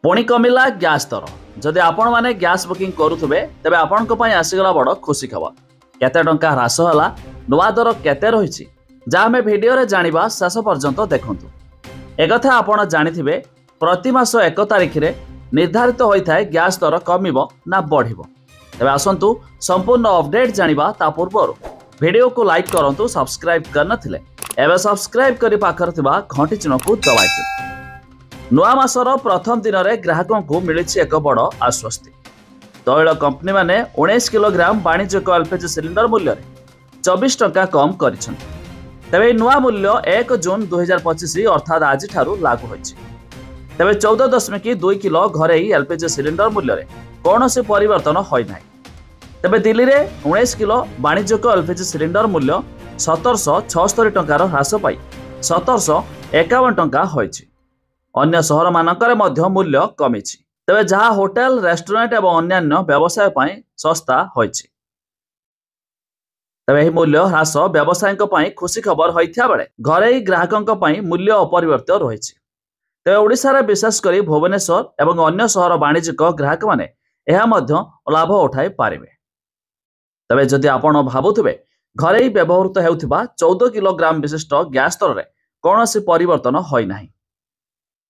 पुणी कमिला गैस दर जदि आपण माने गैस बुकिंग करुथुबे तेबे आपणक पई आसीगला बड़ खुशी खबर। केते टंका ह्रास होला, नुआ दर केते रहिछि जा हमें वीडियो रे जानिबा शेष पर्यंत देखंतु। एकथा आपण जानिथिबे प्रति मास 1 तारिख रे निर्धारित होइथाय गैस दर कमिबो ना बढ़िबो। तेबे आसंतु संपूर्ण अपडेट जानिबा ता पूर्व वीडियो को लाइक करंतु, सब्सक्राइब करनथिले एबे सब्सक्राइब करि पाखर थिबा घंटी चिन्ह को दबाइथिले। नुआ मासर प्रथम दिन में ग्राहकों को मिली एक बड़ आश्वस्ति। तैल कंपनी माने 19 किलोग्राम वाणिज्यिक एलपीजी सिलिंडर मूल्य 24 टंका कम करिसेंति। तेबे नुआ मूल्य 1 जून 2025 अर्थात आज ठारू लागू होइछि। तेबे 14.2 किलो घरे एलपीजी सिलिंडर मूल्य कौन से परिवर्तन होई नाही। तेबे दिल्ली रे 19 किलो वाणिज्यिक एलपीजी सिलिंडर मूल्य 1776 टंकार ह्रास पाई 1751 टंका होइछि। अन्य सहर मानकरे मध्य मूल्य कमिछि। तेबे जहाँ होटेल, रेस्टोरेंट एवं अन्यान्य व्यवसाय पई सस्ता होइछि। तेबे एही मूल्य ह्रास व्यवसायिक पई खुशी खबर होइथिया बेले घरे ग्राहकंक पई मूल्य अपरिवर्तित रहिछि। तेबे ओडिसा रे विशेष करी भुवनेश्वर एवं अन्य सहर वाणिज्यिक ग्राहक माने एहा मध्य लाभ उठाई पारिबे। तेबे जदि आपण भाबुथिबे घरे व्यवहृत हेउथिबा 14 किलोग्राम विशिष्ट गैस दर रे कोनोसी परिवर्तन होई नाही,